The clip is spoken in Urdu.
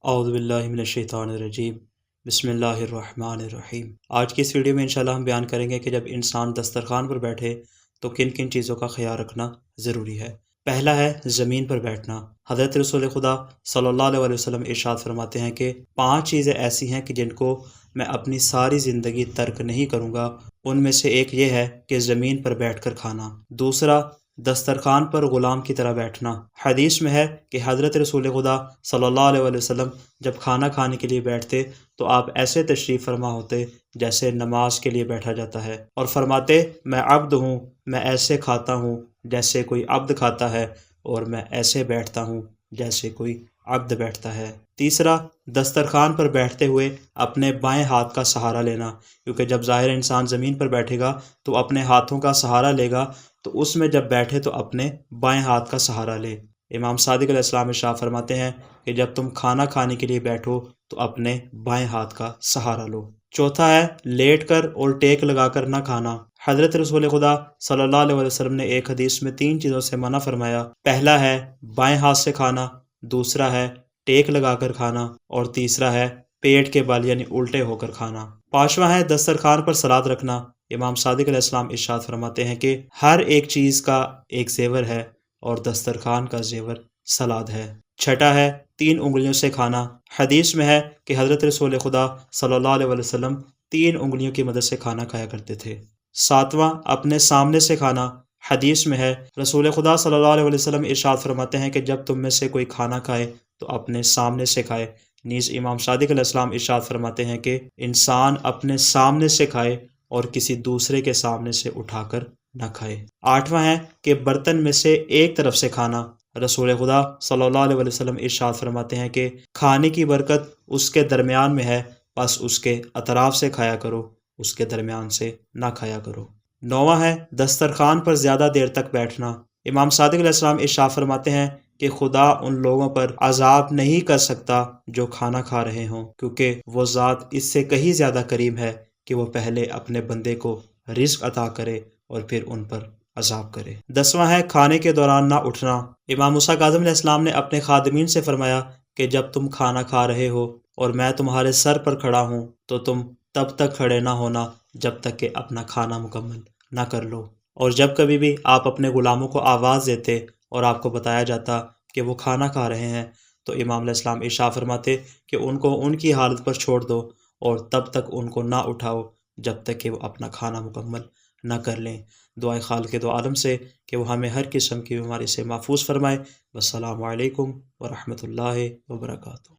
اعوذ باللہ من الشیطان الرجیم بسم اللہ الرحمن الرحیم۔ آج کی اس ویڈیو میں انشاءاللہ ہم بیان کریں گے کہ جب انسان دسترخوان پر بیٹھے تو کن کن چیزوں کا خیال رکھنا ضروری ہے۔ پہلا ہے زمین پر بیٹھنا۔ حضرت رسول خدا صلی اللہ علیہ وسلم ارشاد فرماتے ہیں کہ 5 چیزیں ایسی ہیں کہ جن کو میں اپنی ساری زندگی ترک نہیں کروں گا۔ ان میں سے ایک یہ ہے کہ زمین پر بیٹھ کر کھانا۔ دوسرا، دسترخوان پر غلام کی طرح بیٹھنا۔ حدیث میں ہے کہ حضرت رسول خدا صلی اللہ علیہ وسلم جب کھانا کھانے کے لیے بیٹھتے تو آپ ایسے تشریف فرما ہوتے جیسے نماز کے لیے بیٹھا جاتا ہے، اور فرماتے میں عبد ہوں، میں ایسے کھاتا ہوں جیسے کوئی عبد کھاتا ہے، اور میں ایسے بیٹھتا ہوں جیسے کوئی عبد بیٹھتا ہے۔ تیسرا، دسترخوان پر بیٹھتے ہوئے اپنے بائیں ہاتھ کا سہارا لینا، کیونکہ جب ظاہر انسان زمین پر بیٹھے گا تو اپنے ہاتھوں کا سہارا لے گا، تو اس میں جب بیٹھے تو اپنے بائیں ہاتھ کا سہارا لے۔ امام صادق علیہ السلام ارشاد فرماتے ہیں کہ جب تم کھانا کھانے کے لیے بیٹھو تو اپنے بائیں ہاتھ کا سہارا لو۔ چوتھا ہے لیٹ کر اور ٹیک لگا کر نہ کھانا۔ حضرت رسول خدا صلی اللہ علیہ وسلم نے ایک حدیث میں 3 چیزوں سے منع فرمایا۔ پہلا ہے بائیں ہاتھ سے کھانا، دوسرا ہے ٹیک لگا کر کھانا، اور تیسرا ہے پیٹ کے بل یعنی الٹے ہو کر کھانا۔ پانچواں ہے دسترخوان پر سلاد رکھنا۔ امام صادق علیہ السلام ارشاد فرماتے ہیں کہ ہر ایک چیز کا ایک زیور ہے، اور دسترخوان کا زیور سلاد ہے۔ چھٹا ہے 3 انگلیوں سے کھانا۔ حدیث میں ہے کہ حضرت رسول خدا صلی اللہ علیہ وسلم 3 انگلیوں کی مدد سے کھانا کھایا کرتے تھے۔ ساتواں اپنے سامنے سے کھانا۔ حدیث میں ہے رسول خدا صلی اللہ علیہ وسلم ارشاد فرماتے ہیں کہ جب تم میں سے کوئی کھانا کھائے تو اپنے سامنے سے کھائے۔ نیز امام صادق علیہ السلام ارشاد فرماتے ہیں کہ انسان اپنے سامنے سے کھائے اور کسی دوسرے کے سامنے سے اٹھا کر نہ کھائے۔ آٹھواں ہے کہ برتن میں سے ایک طرف سے کھانا۔ رسول خدا صلی اللہ علیہ وسلم ارشاد فرماتے ہیں کہ کھانے کی برکت اس کے درمیان میں ہے، بس اس کے اطراف سے کھایا کرو، اس کے درمیان سے نہ کھایا کرو۔ نواں ہے دسترخوان پر زیادہ دیر تک بیٹھنا۔ امام صادق علیہ السلام ارشاد فرماتے ہیں کہ خدا ان لوگوں پر عذاب نہیں کر سکتا جو کھانا کھا رہے ہوں، کیونکہ وہ ذات اس سے کہیں زیادہ کریم ہے کہ وہ پہلے اپنے بندے کو رزق عطا کرے اور پھر ان پر عذاب کرے۔ 10واں ہے کھانے کے دوران نہ اٹھنا۔ امام موسیٰ کاظم علیہ السلام نے اپنے خادمین سے فرمایا کہ جب تم کھانا کھا رہے ہو اور میں تمہارے سر پر کھڑا ہوں تو تم تب تک کھڑے نہ ہونا جب تک کہ اپنا کھانا مکمل نہ کر لو، اور جب کبھی بھی آپ اپنے غلاموں کو آواز دیتے اور آپ کو بتایا جاتا کہ وہ کھانا کھا رہے ہیں تو امام علیہ السلام ارشاد فرماتے کہ ان کو ان کی حالت پر چھوڑ دو اور تب تک ان کو نہ اٹھاؤ جب تک کہ وہ اپنا کھانا مکمل نہ کر لیں۔ دعائے خالق دو عالم سے کہ وہ ہمیں ہر قسم کی بیماری سے محفوظ فرمائے۔ والسلام علیکم ورحمۃ اللہ وبرکاتہ۔